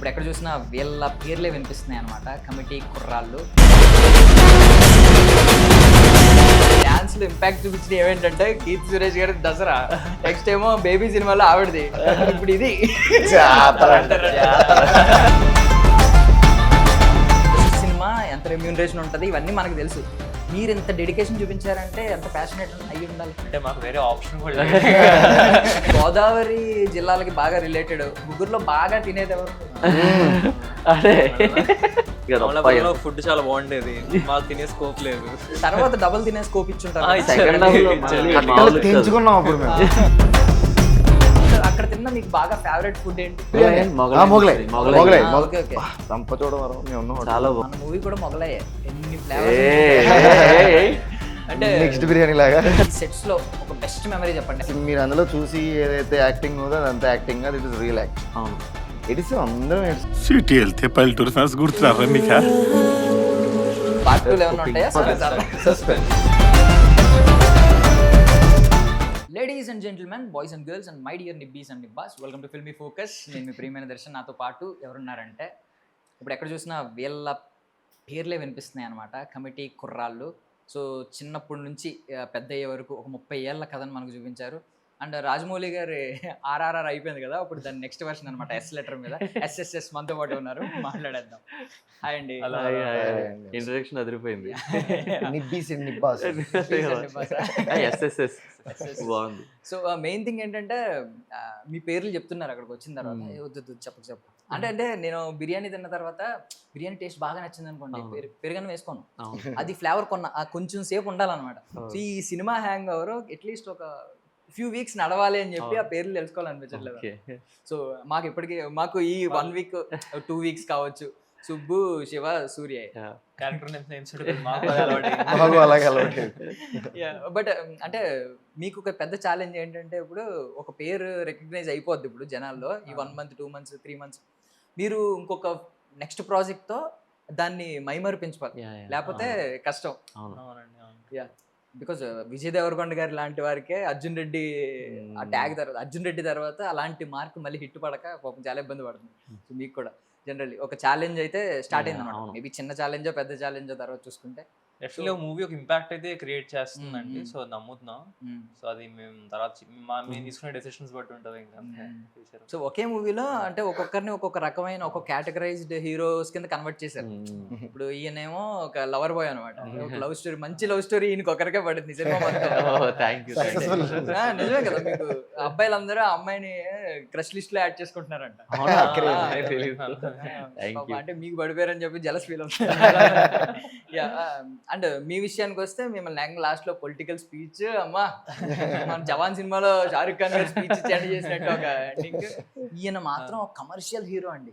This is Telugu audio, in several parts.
ఇప్పుడు ఎక్కడ చూసినా వీళ్ళ పేర్లే వినిపిస్తున్నాయి అనమాట. కమిటీ కుర్రాళ్ళు డాన్స్లో ఇంపాక్ట్ చూపించిన ఏమేంటంటే కీర్తి సురేష్ గారి దసరా, నెక్స్ట్ ఏమో బేబీ సినిమాలో ఆవిడది, ఇప్పుడు ఇది సినిమా ఎంత రెమ్యూనరేషన్ ఉంటుంది ఇవన్నీ మనకు తెలుసు. మీరు ఎంత డెడికేషన్ చూపించారంటే ఎంత ప్యాషనేట్ అయ్యి ఉండాలి. అంటే మాకు వేరే ఆప్షన్ కూడా గోదావరి జిల్లాలకి బాగా రిలేటెడ్ ముగ్గురులో బాగా తినేది ఎవరు? అదే ఫుడ్ చాలా బాగుండేది, మాకు తినే స్కోప్ లేదు. తర్వాత డబుల్ తినే స్కోప్ ఇచ్చుంటారు. అక్కడ తిన్న మీకు బాగా ఫేవరెట్ ఫుడ్ ఏంటి? చాలా మన మూవీ కూడా మొగలయ్యే, ఎన్ని ఫ్లేవర్స్. అంటే నెక్స్ట్ బిర్యానీ లాగా సెట్స్ లో ఒక బెస్ట్ మెమరీ చెప్పండి. మీరు అందులో చూసి ఏదైతే యాక్టింగ్ ఉందో అదంతా యాక్టింగ్, అది ఇట్ ఇస్ రియల్ యాక్టింగ్. అవును, ఇట్స్ అందరం సిటీ వెళ్తే పల్లెటూరు ఫ్యాన్స్ గుర్తురారా మీకు? పార్ట్ 2 ఏమైనా ఉంటాయా? Suspense. Ladies and gentlemen, boys and girls and my dear nibbis and nibbas, welcome to Filmy Focus. నేను మీ ప్రియమైన దర్శన్. నాతో పాటు ఎవరున్నారంటే ఇప్పుడు ఎక్కడ చూసినా వీళ్ళ పేర్లే వినిపిస్తున్నాయి అనమాట. కమిటీ కుర్రాళ్ళు. సో చిన్నప్పటి నుంచి పెద్ద అయ్యే వరకు ఒక 30 ఏళ్ల కథను మనకు చూపించారు. అండ్ రాజమౌళి గారి ఆర్ఆర్ఆర్ అయిపోయింది కదా, ఇప్పుడు దాని నెక్స్ట్ వర్షన్ అనమాట, ఎస్ లెటర్ మీద. ఎస్ఎస్ఎస్ మనతో పాటు ఉన్నారు, మాట్లాడేద్దాం. హాయ్ అండి. ఇంట్రడక్షన్ అదిరిపోయింది. నిబ్బీస్ అండ్ నిబ్బాస్. ఎస్ఎస్ఎస్ బాగుంది. సో మెయిన్ థింగ్ ఏంటంటే మీ పేర్లు చెప్తున్నారు అక్కడికి వచ్చిన తర్వాత. వద్దు చెప్పు అంటే నేను బిర్యానీ తిన్న తర్వాత బిర్యానీ టేస్ట్ బాగా నచ్చింది అనుకోండి, పెరుగన్నం వేసుకోను. అది ఫ్లేవర్ కొంచెం సేపు ఉండాలన్నమాట. సో ఈ సినిమా హ్యాంగ్ ఓవర్ అట్లీస్ట్ ఒక ఫ్యూ వీక్స్ నడవాలి అని చెప్పి ఆ పేర్లు తెలుసుకోవాలనిపించట్లేదు. సో మాకు ఇప్పటికీ మాకు ఈ 1 వీక్ 2 వీక్స్ కావచ్చు, సుబ్బు, శివ, సూర్య బట్ అంటే మీకు ఒక పెద్ద ఛాలెంజ్ ఏంటంటే ఇప్పుడు ఒక పేరు రికగ్నైజ్ అయిపోద్ది ఇప్పుడు జనాల్లో ఈ 1 మంత్ 2 మంత్స్ 3 మంత్స్. మీరు ఇంకొక నెక్స్ట్ ప్రాజెక్ట్తో దాన్ని మైమరిపించాలి, లేకపోతే కష్టం. యా, బికాజ్ విజయ్ దేవరకొండ గారి లాంటి వారికే అర్జున్ రెడ్డి ఆ ట్యాగ్ తర్వాత, అర్జున్ రెడ్డి తర్వాత అలాంటి మార్క్ మళ్ళీ హిట్ పడక పాపం చాలా ఇబ్బంది పడుతుంది. సో మీకు కూడా జనరల్లీ ఒక ఛాలెంజ్ అయితే స్టార్ట్ అయింది అనమాట. మేబీ చిన్న ఛాలెంజో పెద్ద ఛాలెంజో తర్వాత చూసుకుంటే యాక్చువల్లీ మూవీ ఒక ఇంపాక్ట్ అయితే క్రియేట్ చేస్తుందండి. సో నమ్ముతున్నాం. సో అది మేము తర్వాత మేము తీసుకునే డెసిషన్స్ బట్టి ఉంటుంది ఇంకా ఫ్యూచర్. సో ఒకే మూవీలో అంటే ఒక్కొక్కరిని ఒక్కొక్క రకమైన ఒక కేటగరైజ్డ్ హీరోస్ కింద కన్వర్ట్ చేశారు. ఇప్పుడు ఈయనేమో ఒక లవర్ బాయ్ అనమాట, ఒక లవ్ స్టోరీ, మంచి లవ్ స్టోరీ ఈయనకి ఒకరికే పడింది సినిమా మొత్తం. నిజమే కదా, మీకు అబ్బాయిలందరూ ఆ అమ్మాయిని క్రష్ లిస్ట్ లో యాడ్ చేసుకుంటున్నారంట. అంటే మీకు పడిపోయారని చెప్పి జలస్ ఫీల్ అవుతుంది. అండ్ మీ విషయానికి వస్తే మిమ్మల్ని లాస్ట్ లో పొలిటికల్ స్పీచ్, అమ్మా మన జవాన్ సినిమాలో షారుఖ్ ఖాన్ గారు స్పీచ్ చెండ్ చేసినట్టు ఒక ఎండింగ్. ఈయన మాత్రం ఒక కమర్షియల్ హీరో అండి.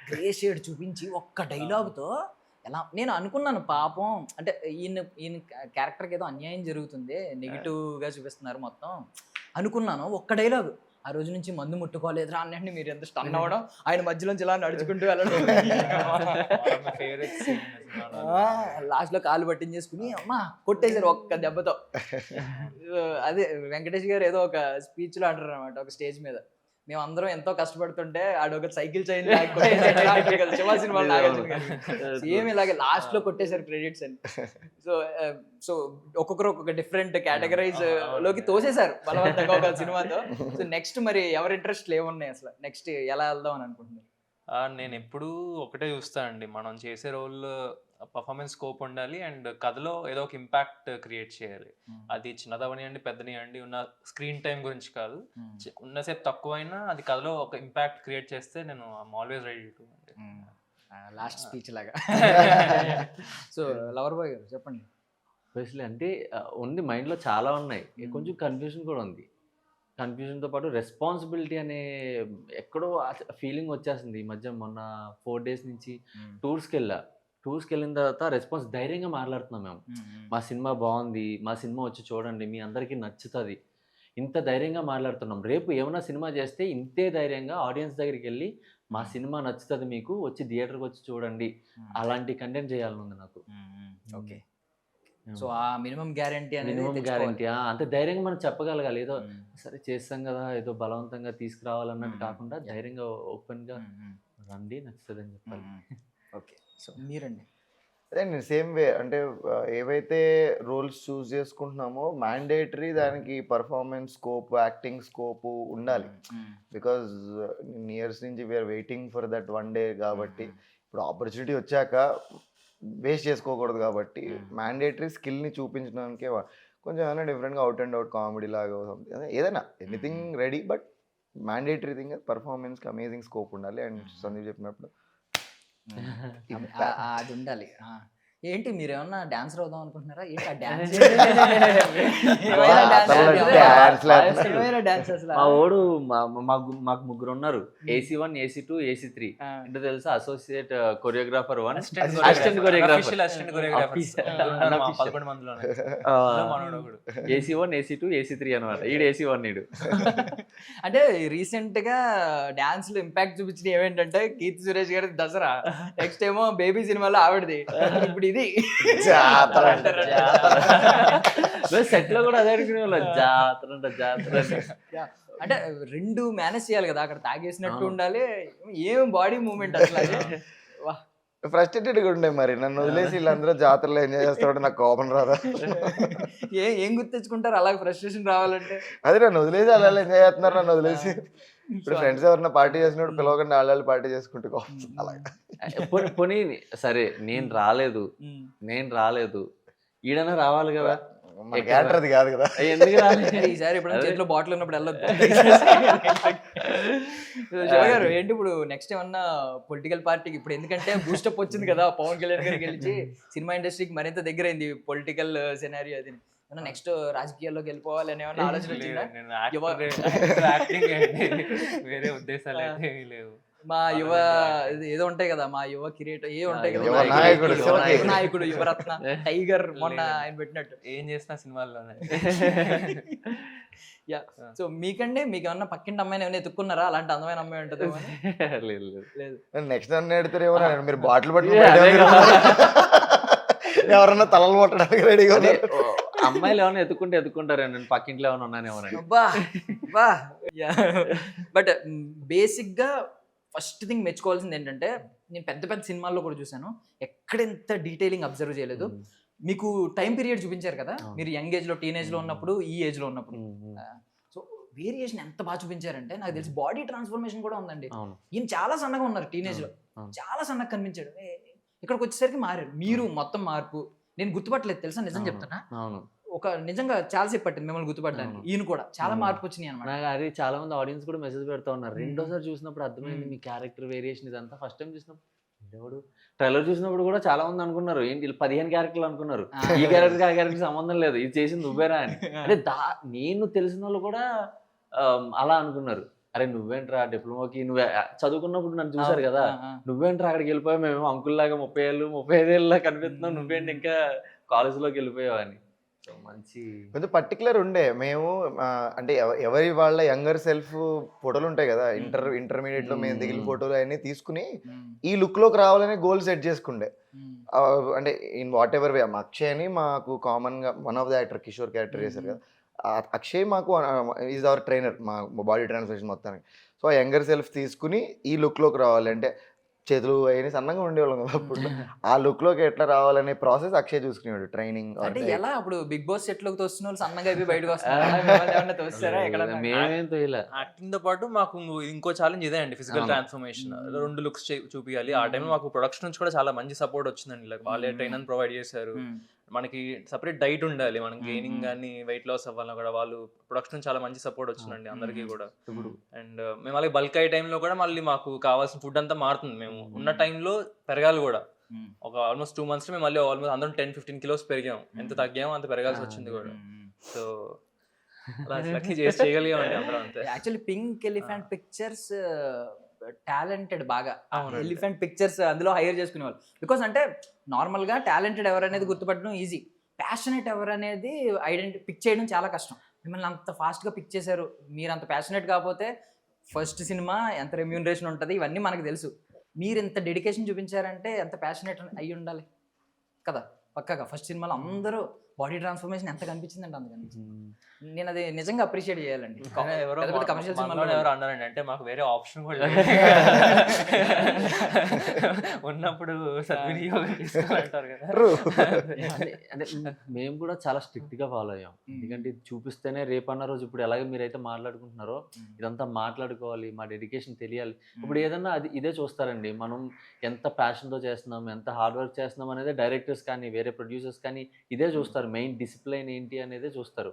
గ్రే షేడ్ చూపించి ఒక్క డైలాగ్తో ఎలా, నేను అనుకున్నాను పాపం అంటే ఈయన క్యారెక్టర్కి ఏదో అన్యాయం జరుగుతుంది, నెగిటివ్గా చూపిస్తున్నారు మొత్తం అనుకున్నాను. ఒక్క డైలాగ్, ఆ రోజు నుంచి మందు ముట్టుకోలేదురా అన్నట్టు మీరు ఎంత స్టన్ అవ్వడం, ఆయన మధ్యలోంచి ఇలా నడుచుకుంటూ వెళ్ళడం, లాస్ట్ లో కాలు పట్టించేసుకుని అమ్మా కొట్టేశారు ఒక్క దెబ్బతో. అదే వెంకటేష్ గారు ఏదో ఒక స్పీచ్ లో అంటారు అనమాట, ఒక స్టేజ్ మీద మేము అందరం ఎంతో కష్టపడుతుంటే ఆడొక సైకిల్ చైన్ శివ సినిమాలో సేమ్ ఇలాగే లాస్ట్ లో కొట్టేశారు క్రెడిట్స్ అని. సో ఒక్కొక్కరు ఒక్కొక్క డిఫరెంట్ కేటగరైజ్ లోకి తోసేశారు బలవంతంగా ఒక సినిమాతో. సో నెక్స్ట్ మరి ఎవరి ఇంట్రెస్ట్లు ఏమున్నాయి, అసలు నెక్స్ట్ ఎలా వెళ్దాం అని అనుకుంటున్నారు? నేను ఎప్పుడూ ఒకటే చూస్తానండి, మనం చేసే రోల్ పర్ఫార్మెన్స్ స్కోప్ ఉండాలి అండ్ కథలో ఏదో ఒక ఇంపాక్ట్ క్రియేట్ చేయాలి. అది చిన్నదవనియండి పెద్దనియండి, ఉన్న స్క్రీన్ టైం గురించి కాదు, ఉన్నసేపు తక్కువైనా అది కథలో ఒక ఇంపాక్ట్ క్రియేట్ చేస్తే నేను always ready to. Last speech లాగా. సో లవర్ బాయ్ గారు చెప్పండి. స్పెషల్లీ అంటే ఉంది, మైండ్లో చాలా ఉన్నాయి, కొంచెం కన్ఫ్యూజన్ కూడా ఉంది. కన్ఫ్యూజన్తో పాటు రెస్పాన్సిబిలిటీ అనే ఎక్కడో ఫీలింగ్ వచ్చేస్తుంది. ఈ మధ్య మొన్న 4 days నుంచి టూర్స్కి వెళ్ళిన తర్వాత రెస్పాన్స్ ధైర్యంగా మాట్లాడుతున్నాం మేము. మా సినిమా బాగుంది, మా సినిమా వచ్చి చూడండి, మీ అందరికీ నచ్చుతుంది, ఇంత ధైర్యంగా మాట్లాడుతున్నాం. రేపు ఏమైనా సినిమా చేస్తే ఇంతే ధైర్యంగా ఆడియన్స్ దగ్గరికి వెళ్ళి మా సినిమా నచ్చుతుంది, మీకు వచ్చి థియేటర్కి వచ్చి చూడండి, అలాంటి కంటెంట్ చేయాలని ఉంది నాకు. ఓకే, సో ఆ మినిమం గ్యారంటీ అనేది మినిమం తెచ్చుకోవాలి. గ్యారంటీ అంతే ధైర్యంగా మనం చెప్పగలగాలి. ఏదో సరే చేస్తాం కదా, ఏదో బలవంతంగా తీసుకురావాలన్నట్టు కాకుండా ధైర్యంగా ఓపెన్గా రండి నచ్చుతుందని చెప్పాలి. ఓకే, సో మీరండి? అదే నేను సేమ్ వే అంటే ఏవైతే రోల్స్ చూస్ చేసుకుంటున్నామో మ్యాండేటరీ దానికి పర్ఫార్మెన్స్ స్కోప్, యాక్టింగ్ స్కోప్ ఉండాలి. బికాజ్ ఇయర్స్ నుంచి we are waiting for that one day కాబట్టి ఇప్పుడు ఆపర్చునిటీ వచ్చాక వేస్ట్ చేసుకోకూడదు కాబట్టి మ్యాండేటరీ స్కిల్ని చూపించడానికే కొంచెం ఏమైనా డిఫరెంట్గా అవుట్ అండ్ అవుట్ కామెడీ లాగా ఏదైనా anything ready, but mandatory thing పర్ఫార్మెన్స్కి అమేజింగ్ స్కోప్ ఉండాలి. అండ్ సందీప్ చెప్పినప్పుడు అది ఉండాలి. ఏంటి మీరు ఏమన్నా డాన్సర్ అవుదాం అనుకుంటున్నారా? ఏంటి ఆ డాన్స్? మా ఓడు మాకు ముగ్గురు ఉన్నారు, AC1, AC2, AC3. అంటే తెలుసా, associate choreographer 1, assistant choreographer AC1, AC2, AC3 అనమాట. ఈడు AC1 ఈడు. అంటే రీసెంట్ గా డాన్స్ లో ఇంపాక్ట్ చూపించిన ఏమేంటంటే కీర్తి సురేష్ గారి దసరా, నెక్స్ట్ ఏమో బేబీ సినిమాలో ఆవిడది, ఇప్పుడు ఇది సెట్ లో కూడా అదే అనుకునే వాళ్ళ జాతర అంట జాతర. అంటే రెండు మేనేజ్ చేయాలి కదా, అక్కడ తాగేసినట్టు ఉండాలి, ఏం బాడీ మూవ్మెంట్ అసలు అది. ఫ్రస్ట్రేటెడ్గా ఉండే మరి నన్ను వదిలేసి వీళ్ళందరూ జాతరలో ఎంజాయ్ చేస్తాడు, నాకు కోపం రాదా? ఏం గుర్తించుకుంటారు అలాగే ఫ్రస్ట్రేషన్ రావాలంటే? అదే నన్ను వదిలేసి అలా ఎంజాయ్ చేస్తున్నారు, నన్ను వదిలేసి. ఇప్పుడు ఫ్రెండ్స్ ఎవరన్నా పార్టీ చేసినప్పుడు పిలవకుండా వాళ్ళు పార్టీ చేసుకుంటూ అలాగా. పోనీ సరే నేను రాలేదు ఈడనా రావాలి కదా, క్యారెక్టర్ అది కాదు కదా. ఎందుకు రాలేదు? ఈసారి ఇప్పుడు చేతిలో బాటిల్ ఉన్నప్పుడు వెళ్ళొద్దు. గారు ఏంటి ఇప్పుడు నెక్స్ట్ ఏమన్నా పొలిటికల్ పార్టీకి ఇప్పుడు, ఎందుకంటే బూస్టప్ వచ్చింది కదా, పవన్ కళ్యాణ్ గారికి గెలిచి సినిమా ఇండస్ట్రీకి మరింత దగ్గరైంది పొలిటికల్ సినారియో. అది నెక్స్ట్ రాజకీయాల్లోకి వెళ్ళిపోవాలి అని ఏమన్నా ఆలోచన వచ్చిందా? వేరే ఉద్దేశాలు అయితే లేవు. మా యువ ఏదో ఉంటాయి కదా, మా యువ కిరీటం ఏ ఉంటాయి కదా, నాయకుడు యువరత్న టైగర్ మొన్న ఆయన పెట్టినట్టు ఏం చేసినా సినిమాల్లోనే. యా, సో మీకంటే మీకు ఏమన్నా పక్కింటి అమ్మాయిని ఏమైనా ఎత్తుక్కున్నారా? అలాంటి అందమైన అమ్మాయి ఉంటుంది? లేదు. నెక్స్ట్ నన్ను ఎడుతారేమో, మీరు బాటిల్ పట్టుకుని ఎవరన్నా తలలు పట్టడానికి రెడీగా ఉన్నారు. అమ్మాయిలు ఏమైనా ఎత్తుకుంటారు, నేను పక్కింట్లో ఏమైనా ఉన్నానేమో. బట్ బేసిక్ గా ఫస్ట్ థింగ్ మెచ్చుకోవాల్సింది ఏంటంటే, నేను పెద్ద పెద్ద సినిమాల్లో కూడా చూసాను, ఎక్కడెంత డీటెయిలింగ్ అబ్జర్వ్ చేయలేదు. మీకు టైం పీరియడ్ చూపించారు కదా, మీరు యంగ్ ఏజ్ లో, టీనేజ్ లో ఉన్నప్పుడు, ఈ ఏజ్ లో ఉన్నప్పుడు. సో వేరియేషన్ ఎంత బాగా చూపించారంటే, నాకు తెలిసి బాడీ ట్రాన్స్ఫర్మేషన్ కూడా ఉందండి. ఈయన చాలా సన్నగా ఉన్నారు టీనేజ్ లో, చాలా సన్నగా కనిపించాడు. ఇక్కడికి వచ్చేసరికి మారారు. మీరు మొత్తం మార్పు నేను గుర్తుపట్టలేదు తెలుసా, నిజం చెప్తున్నా. ఒక నిజంగా చాలా సేపు పట్టింది మిమ్మల్ని గుర్తుపట్టడానికి. ఈయన కూడా చాలా మార్పు వచ్చినాయి అనమాట. అది చాలా మంది ఆడియన్స్ కూడా మెసేజ్ పెడతా ఉన్నారు. రెండోసారి చూసినప్పుడు అర్థమైంది మీ క్యారెక్టర్ వేరియేషన్ ఇదంతా. ఫస్ట్ టైం చూసినప్పుడు ట్రైలర్ చూసినప్పుడు కూడా చాలా మంది అనుకున్నారు, ఏంటి 15 క్యారెక్టర్లు అనుకున్నారు, ఈ క్యారెక్టర్ ఆ క్యారెక్టర్ సంబంధం లేదు, ఇది చేసింది నువ్వేరా అని. అంటే నేను తెలిసిన వాళ్ళు కూడా అలా అనుకున్నారు. అరే నువ్వేంట్రా డిప్లొమాకి, నువ్వే చదువుకున్నప్పుడు నన్ను చూసారు కదా, నువ్వేంట్రా అక్కడికి వెళ్ళిపోయావు, మేము అంకుల్ లాగా 30 ఏళ్ళు 35 ఏళ్ళ కనిపిస్తున్నావు, నువ్వేంటి ఇంకా కాలేజ్లోకి వెళ్ళిపోయావు అని. మంచి కొంచెం పర్టికులర్ ఉండే. మేము అంటే ఎవరి వాళ్ళ యంగర్ సెల్ఫ్ ఫోటోలు ఉంటాయి కదా, ఇంటర్మీడియట్ లో మేము దిగిన ఫోటోలు అవన్నీ తీసుకుని ఈ లుక్ లోకి రావాలనే గోల్ సెట్ చేసుకుండే. అంటే in whatever way, Akshay అని మాకు కామన్ గా one of the actor Kishore character చేశారు కదా, అక్షయ్ మాకు ఈజ్ అవర్ ట్రైనర్, మా బాడీ ట్రాన్స్ఫర్మేషన్ మొత్తానికి. సో ఆ యంగర్ సెల్ఫ్ తీసుకుని ఈ లుక్ లోకి రావాలి అంటే, చేతులు అవన్నీ సన్నగా ఉండేవాళ్ళం కదా అప్పుడు, ఆ లుక్ లోకి ఎట్లా రావాలనే ప్రాసెస్ అక్షయ్ చూసుకునేవాడు. ట్రైనింగ్ అంటే ఎలా ఇప్పుడు బిగ్ బాస్ సెట్ లోకి తోస్తున్న వాళ్ళు సన్నగా అయిపోయి బయటకు వస్తారా? యాక్టింగ్ తో పాటు మాకు ఇంకో ఛాలెంజ్ ఇదే అండి, ఫిజికల్ ట్రాన్స్ఫర్మేషన్. 2 లుక్స్ చూపించాలి. ఆ టైంలో మాకు ప్రొడక్షన్ నుంచి కూడా చాలా మంచి సపోర్ట్ వచ్చిందండి. లైక్ వాళ్ళే ట్రైనర్ ప్రొవైడ్ చేశారు. మనకి సపరేట్ డైట్ ఉండాలి, మనం గెయినింగ్ కానీ వెయిట్ లాస్ అవ్వాలన్నా కూడా వాళ్ళు ప్రొడక్షన్ చాలా మంచి సపోర్ట్ వచ్చిందండి అందరికీ కూడా. అండ్ మేము అలాగే బల్క్ అయ్యే టైంలో కూడా మళ్ళీ మాకు కావాల్సిన ఫుడ్ అంతా మారుతుంది. మేము ఉన్న టైంలో పెరగాలి కూడా. ఒక ఆల్మోస్ట్ 2 months మేము మళ్ళీ ఆల్మోస్ట్ అందరం 10-15 kilos పెరిగాం. ఎంత తగ్గామో అంత పెరగాల్సి వచ్చింది కూడా. సో చేయగలిగామండి అందరం అంతే. Actually pink elephant pictures talented బాగా, ఎలిఫెంట్ పిక్చర్స్ అందులో హైర్ చేసుకునేవాళ్ళు. బికాస్ అంటే నార్మల్ గా టాలెంటెడ్ ఎవరనేది గుర్తుపట్టడం ఈజీ, ప్యాషనేట్ ఎవరనేది పిక్ చేయడం చాలా కష్టం. మిమ్మల్ని అంత ఫాస్ట్ గా పిక్ చేశారు. మీరు అంత ప్యాషనేట్ కాకపోతే ఫస్ట్ సినిమా ఎంత రెమ్యూనరేషన్ ఉంటుంది ఇవన్నీ మనకు తెలుసు. మీరు ఎంత డెడికేషన్ చూపించారంటే ఎంత ప్యాషనేట్ అయ్యి ఉండాలి కదా. పక్కాగా ఫస్ట్ సినిమాలో అందరూ బాడీ ట్రాన్స్ఫర్మేషన్ ఎంత కనిపించిందంటే అంత కనిపించింది. నేను అది నిజంగా అప్రిషియేట్ చేయాలండి. ఎవరో పెద్ద పెద్ద కమర్షియల్ మనలో సినిమాలో ఎవరు అన్నారండి, అంటే మాకు వేరే ఆప్షన్ కూడా లేదు. ఉన్నప్పుడు సద్వినియోగం చేసుకోవాలంటారు కదా. అంటే మేము కూడా చాలా స్ట్రిక్ట్ గా ఫాలో అయ్యాం. ఎందుకంటే ఇది చూపిస్తేనే రేపన్న రోజు ఇప్పుడు ఎలాగ మీరైతే మాట్లాడుకుంటున్నారో ఇదంతా మాట్లాడుకోవాలి, మా డెడికేషన్ తెలియాలి. ఇప్పుడు ఏదన్నా అది ఇదే చూస్తారండి, మనం ఎంత passion తో చేస్తున్నాం, ఎంత హార్డ్ వర్క్ చేస్తున్నాం అనేది డైరెక్టర్స్ కానీ వేరే ప్రొడ్యూసర్స్ కానీ ఇదే చూస్తారు. మెయిన్ డిసిప్లైన్ ఏంటి అనేది చూస్తారు.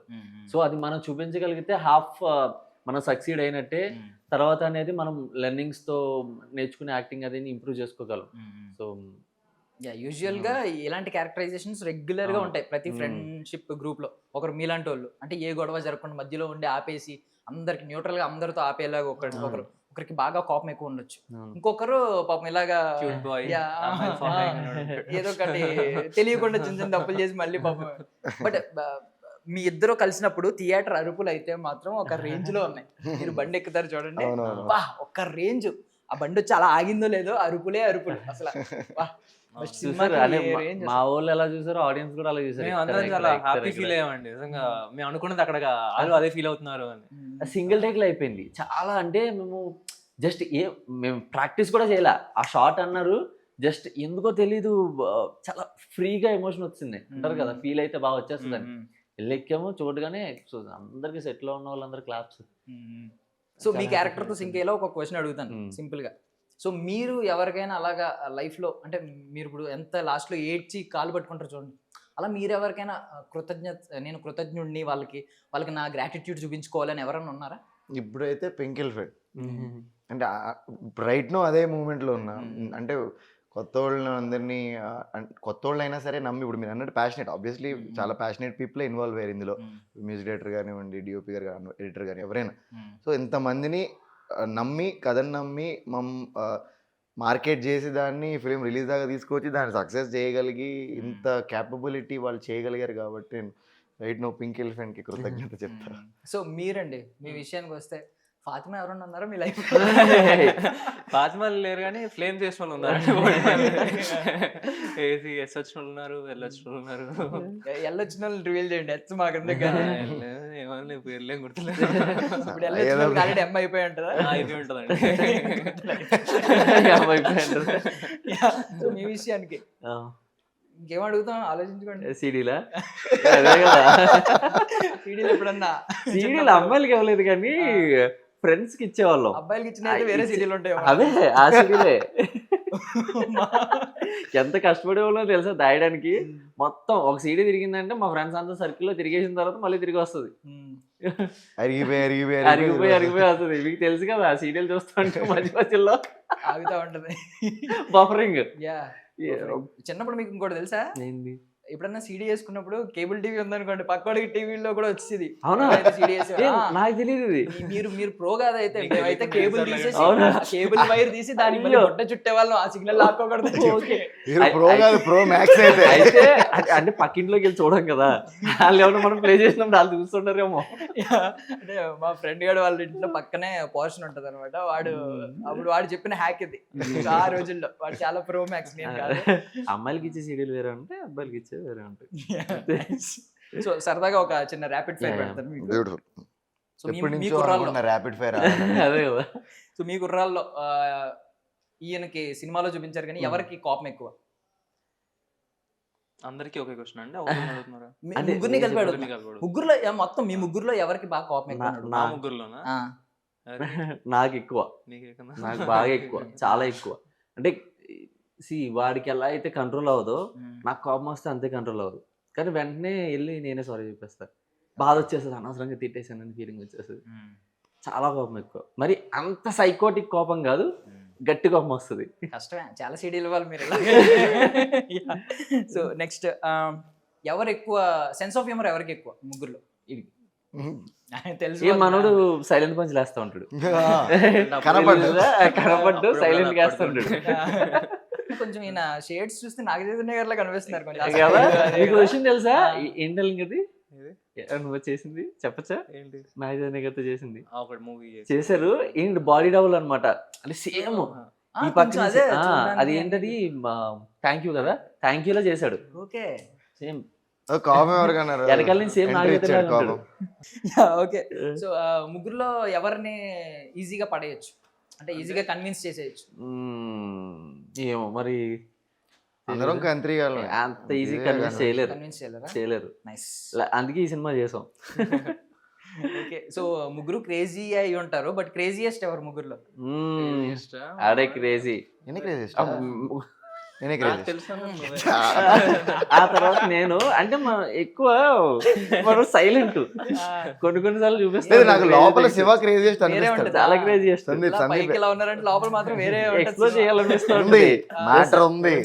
సో అది మనం చూపించగలిగితే హాఫ్ మనం సక్సీడ్ అయినట్టే. తర్వాత అనేది మనం లెర్నింగ్స్ తో నేర్చుకునే యాక్టింగ్ అది ఇంప్రూవ్ చేసుకోగలం. సో యూజువల్ గా ఇలాంటి క్యారెక్టరైజేషన్స్ రెగ్యులర్ గా ఉంటాయి ప్రతి ఫ్రెండ్షిప్ గ్రూప్ లో. ఒకరు మీలాంటి వాళ్ళు అంటే ఏ గొడవ జరగకుండా మధ్యలో ఉండి ఆపేసి అందరికి న్యూట్రల్ గా అందరితో ఆపేలాగా ఒకరికి బాగా కోపం ఎక్కువ ఉండొచ్చు, ఇంకొకరు పాపం ఇలాగా Cute boy, Yeah, అమ్మాయిలు following ఉన్నాడు. ఏదో ఒకటి తెలియకుండా చిన్న చిన్న తప్పులు చేసి మళ్ళీ పాపం. బట్ మీ ఇద్దరు కలిసినప్పుడు థియేటర్ అరుపులు అయితే మాత్రం ఒక రేంజ్ లో ఉన్నాయి. మీరు బండి ఎక్కుతారు చూడండి, అవునవును. వా ఒక రేంజ్. ఆ బండి వచ్చి అలా ఆగిందో లేదో అరుపులే అరుపులు అసలు. వా first చూసారు సినిమాకి అదే range మా వాళ్ళు ఎలా చూసారో ఆడియన్స్ కూడా అలా చూసారు. మేము అందరం చాలా హ్యాపీ ఫీల్ అయ్యామండి నిజంగా. మేము అనుకున్నది అక్కడ వాళ్ళు అదే ఫీల్ అవుతున్నారు అని. సింగిల్ టేక్లో అయిపోయింది చాలా. అంటే మేము జస్ట్ మేము ప్రాక్టీస్ కూడా చేయలే. ఆ షార్ట్ అన్నారు జస్ట్ ఎందుకో తెలీదు, చాలా ఫ్రీగా ఎమోషన్ వచ్చింది అంటారు కదా, ఫీల్ అయితే బాగా వచ్చేస్తుంది అని. వెళ్ళెక్కాము చూడగానే అందరికి సెట్లో ఉన్న వాళ్ళందరూ క్లాప్స్. సో మీ క్యారెక్టర్ తో సింక్ అయ్యేలా ఒక క్వశ్చన్ అడుగుతాను సింపుల్ గా. సో మీరు ఎవరికైనా అలాగా లైఫ్ లో అంటే మీరు ఇప్పుడు ఎంత లాస్ట్ లో ఏడ్చి కాలు పట్టుకుంటారు చూడండి, అలా మీరు ఎవరికైనా నేను కృతజ్ఞుడిని వాళ్ళకి నా గ్రాటిట్యూడ్ చూపించుకోవాలని ఎవరైనా ఉన్నారా? ఇప్పుడైతే పెంకిల్ ఫెడ్ అంటే రైట్ నో అదే మూమెంట్లో ఉన్నా. అంటే కొత్త వాళ్ళని అందరినీ కొత్త వాళ్ళు అయినా సరే నమ్మి, ఇప్పుడు మీరు అన్నట్టు ప్యాషనేట్, ఆబ్వియస్లీ చాలా ప్యాషనేట్ పీపుల్ ఇన్వాల్వ్ అయ్యారు ఇందులో. మ్యూజిక్ డైరెక్టర్ కానివ్వండి, డిఓపి గారు కానీ, ఎడిటర్ కానీ ఎవరైనా. సో ఇంతమందిని నమ్మి కథను నమ్మి మార్కెట్ చేసి దాన్ని ఫిలిం రిలీజ్ దాకా తీసుకొచ్చి దాన్ని సక్సెస్ చేయగలిగి ఇంత క్యాపబిలిటీ వాళ్ళు చేయగలిగారు కాబట్టి రైట్ నో పింక్ ఎలిఫెంట్కి కృతజ్ఞత చెప్తారు. సో మీరండి మీ విషయానికి వస్తే ఫాతిమా ఎవరన్నా ఉన్నారా మీ లైఫ్? ఫాతిమాలు లేరు కానీ ఫ్లేమ్ చేసిన వాళ్ళు ఉన్నారు. ఏసీ ఎస్ వచ్చిన వాళ్ళు ఉన్నారు, ఎల్ వచ్చిన వాళ్ళు ఉన్నారు. ఎల్లొచ్చిన వాళ్ళు రివీల్ చేయండి, ఎచ్ మాకు ఏమన్నా పేర్లేం గుర్తులేదు. ఇప్పుడు ఎల్లొచ్చిన వాళ్ళకి ఆల్రెడీ ఎమ్ అయిపోయి ఉంటుందా? అయిపోయి ఉంటుందండి. సో మీ విషయానికి ఇంకేం అడుగుతాం ఆలోచించుకోండి. సీడీలా అదే కదా, సీడీలు ఎప్పుడన్నా సీడీలు అమ్మాయిలకి ఇవ్వలేదు కానీ ఫ్రెండ్స్ కి ఇచ్చేవాళ్ళం. అబ్బాయిలకి ఇచ్చిన అయితే వేరే సీడీలు ఉంటాయి. అవే ఆ సీడీలే. ఎంత కష్టపడేవాళ్ళో తెలుసా దాయడానికి. మొత్తం ఒక సీడీ తిరిగిందంటే మా ఫ్రెండ్స్ అంతా సర్కిల్ లో తిరిగేసిన తర్వాత మళ్ళీ తిరిగి వస్తుంది. అరిగిపోయి వస్తుంది. మీకు తెలుసు కదా ఆ సీరియల్ చూస్తుంటే మధ్య మధ్యలో ఆగుతా ఉంటది బఫరింగ్. చిన్నప్పుడు మీకు ఇంకోటి తెలుసా, ఏంది ఎప్పుడన్నా సీడీ వేసుకున్నప్పుడు కేబుల్ టీవీ ఉందనుకోండి, పక్కవాడికి టీవీలో కూడా వచ్చేది. అవునా? సీడీ నాకు తెలియదు ఇది. మీరు ప్రో కాదు అయితే. మేమైతే కేబుల్ తీసేసి అవునా? కేబుల్ వైర్ తీసి దాని గొడ్డ చుట్టే వాళ్ళం, ఆ సిగ్నల్ లాక్కోకూడదు. ప్రో మ్యాక్స్ అయితే అంటే పక్కింట్లోకి వెళ్ళి చూడం కదా, వాళ్ళు ఏమన్నా మనం ప్లే చేసినప్పుడు వాళ్ళు చూస్తుంటారేమో. అంటే మా ఫ్రెండ్ గారు వాళ్ళ ఇంట్లో పక్కనే పోర్షన్ ఉంటది అనమాట. వాడు చెప్పిన హ్యాక్ ఇది. ఆ రోజుల్లో వాడు చాలా ప్రో మ్యాక్స్. నేను కాదు. అమ్మాయిలకి ఇచ్చే సీరియల్ వేరే ఉంటే అబ్బాయిలకి ఇచ్చే వేరే ఉంటాయి. సో సరదాగా ఒక చిన్న ర్యాపిడ్ ఫైర్ పెడతాను మీకు. బ్యూటిఫుల్. సో ఎప్పటి మీ నుంచో కుర్రాల్లో అనుకున్న ర్యాపిడ్ ఫైర్. అదే కదా. సో మీ కుర్రాల్లో ఈయనకి సినిమాలో చూపించారు కానీ ఎవరికి కోపం ఎక్కువ? అందరికీ ఒకే క్వశ్చన్ అండి, అడుగుతున్నారా? ముగ్గురిని కలిపి అడుగుతున్నా. ముగ్గురులో మొత్తం మీ ముగ్గురులో ఎవరికి బాగా కోపం ఎక్కువ? నా ముగ్గురులోనా? నాకు ఎక్కువ, నీకేకన్నా? నాకు బాగా ఎక్కువ, చాలా ఎక్కువ. అంటే వాడికి ఎలా అయితే కంట్రోల్ అవ్వదో నాకు కోపం వస్తే అంతే కంట్రోల్ అవ్వదు. కానీ వెంటనే వెళ్ళి నేనే సారీ చెప్పేస్తాను. బాధ వచ్చేస్తుంది, అనవసరంగా తిట్టేసానని ఫీలింగ్ వచ్చేస్తుంది. చాలా కోపం ఎక్కువ. మరి అంత సైకోటిక్ కోపం కాదు, గట్టి కోపం వస్తుంది. కష్టమే, చాలా సీడీలు ఇవ్వాలి మీరు. సో నెక్స్ట్, ఎవరు ఎక్కువ సెన్స్ ఆఫ్ హ్యూమర్ ఎవరికి ఎక్కువ ముగ్గురులో? తెలుసు మనోడు సైలెంట్ పంచ్ లేస్తా ఉంటాడు, కనపడ్డు సైలెంట్ వేస్తా ఉంటాడు. కొంచెం ఈయన షేడ్స్ చూస్తే నాగచైతన్య గారిలా కనిపిస్తున్నారు కొంచెం. మీకు విషయం తెలుసా ఏంటల్ అది నువ్వు చేసింది చెప్పచ్చా? ఏంటి? నాగచైతన్య గారితో చేసింది ఒకటి మూవీ చేశారు. ఏంటి బాడీ డబుల్ అనమాట. అంటే సేమ్ ఈ పక్కన అది ఏంటది థ్యాంక్ యూ కదా, థ్యాంక్ యూలో చేశాడు. ఓకే. సేమ్ కోపం ఎవరికన్నారు వెనకాల నుంచి సేమ్ Entry నాగైతే ఇచ్చాడు కోపం. ఓకే. సో ముగ్గురులో ఎవరిని ఈజీగా పడేయచ్చు, అంటే ఈజీగా కన్విన్స్ చేసేయచ్చు? ఏమో మరి అందరం కంత్రి అంత ఈజీ కన్విన్స్ చేయలేరు కన్విన్స్ చేయలేరా? చేయలేరు. నైస్. అందుకే ఈ సినిమా చేసాం. ఓకే. సో ముగ్గురు క్రేజీ అయి ఉంటారు, బట్ క్రేజియస్ట్ ఎవరు ముగ్గురులో? అడే క్రేజీ. నేనే క్రేజీ నేనే క్రేజీ ఆ తర్వాత నేను అంటే ఎక్కువ మనం సైలెంట్ కొన్నిసార్లు లేదు చూపిస్తాను. నాకు లోపల శివ క్రేజియస్ట్ వేరే అనిపిస్తాడు. ఉంటుంది. చాలా క్రేజీ చేస్తాను. సందీప్ పైకి ఇలా ఉన్నారంటే లోపల మాత్రం వేరే ఎక్స్ప్లోర్ చేయాలనిపిస్తుంది. ఉంది మ్యాటర్ ఉంది.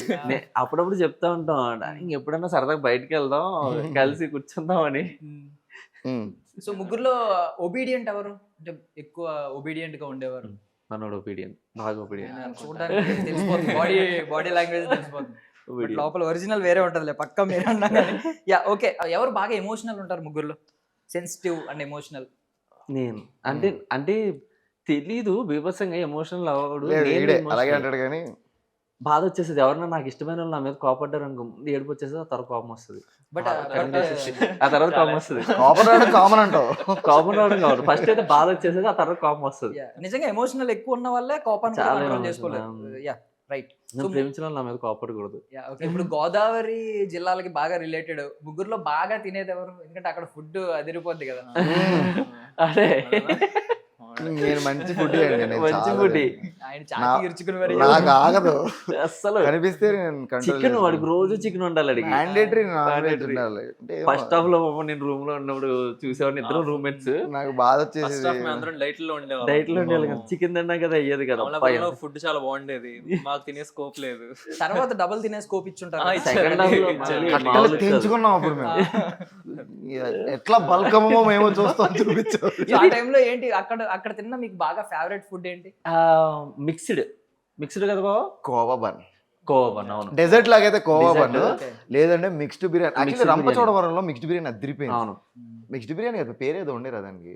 అప్పుడప్పుడు చెప్తా ఉంటాం ఎప్పుడైనా సరదాగా బయటకు వెళ్దాం కలిసి కూర్చుందాం అని. సో ముగ్గురులో ఒబీడియంట్ ఎవరు, అంటే ఎక్కువ ఒబీడియంట్ గా ఉండేవారు? మనోడు ఒపీడియన్, బాగా ఒపీడియన్. చూడడానికి తెలిసిపోతుంది, బాడీ లాంగ్వేజ్ తెలిసిపోతుంది. But లోపల ఒరిజినల్ వేరే ఉంటదిలే, పక్క మీరు అన్నా కానీ. Yeah okay. ఎవరు బాగా ఎమోషనల్ ఉంటారు ముగ్గురులో? Sensitive and emotional. నేను అంటే తెలీదు బీభత్సంగా ఎమోషనల్ అవ్వడు. అలాగే అంటాడు కానీ బాధ వచ్చేసేది. ఎవరన్నా నాకు ఇష్టమైన వాళ్ళు నా మీద కోపడ్డారు అనుకో, ఏడుపు వచ్చేసి ఆ తర్వాత కోపం వస్తుంది. బట్ ఆ తర్వాత కోపం వస్తుంది. కోపం రావడం కామన్ అంటావు. కోపం రావడం కావాలి, ఫస్ట్ అయితే బాధ వచ్చేసేది, ఆ తర్వాత కోపం వస్తుంది. నిజంగా ఎమోషనల్ ఎక్కువ ఉన్న వాళ్ళే కోపాన్ని చాలా కంట్రోల్ emotional. చేసుకోలేదు. Yeah right. నేను ప్రేమించిన వాళ్ళు నా మీద కోపడకూడదు. ఓకే. ఇప్పుడు గోదావరి జిల్లాలకి బాగా రిలేటెడ్ ముగ్గురులో బాగా తినేది ఎవరు? ఎందుకంటే అక్కడ ఫుడ్ అదిరిపోద్ది కదా. అదే నేను మంచి ఫుడ్ అండి. మంచి ఫుడ్. ఆయన చాకి ఇరుచుకుని మరి నాకు ఆగదు అస్సలు కనిపిస్తే నేను చికెన్, వాడికి రోజు చికెన్ ఉండాలి. అడిగి మ్యాండేటరీ ఫస్ట్ హాఫ్ లో నేను రూమ్ లో ఉన్నప్పుడు చూసేవాడిని, ఇద్దరు రూమ్మేట్స్. నాకు బాధ వచ్చేసి డైట్ లో డైట్ లో ఉండేవాళ్ళు కదా, చికెన్ తిన్నా కదా అయ్యేది కదా. ఫుడ్ చాలా బాగుండేది, మాకు తినే స్కోప్ లేదు. తర్వాత డబుల్ తినే స్కోప్ ఇచ్చుంటారు. సెకండ్ హాఫ్ లో కట్టెలు తెంచుకున్నాం అప్పుడు మేము. ఎట్లా బల్కమో మేము చూస్తాం చూపించాం. ఆ టైంలో ఏంటి అక్కడ తిన్న మీకు బాగా ఫేవరెట్ ఫుడ్ ఏంటి? మిక్స్డ్ కదా కోవా బన్. కోవా బన్, అవును. డెజర్ట్ లాగైతే కోవా బన్, Okay. లేదంటే మిక్స్డ్ బిర్యానీ. Mixed యాక్చువల్లీ రంపచోడవరంలో మిక్స్డ్ బిర్యానీ అవును. అదిరిపోయింది. మిక్స్డ్ బిర్యానీ కదా పేరేదో ఉండేరా దానికి.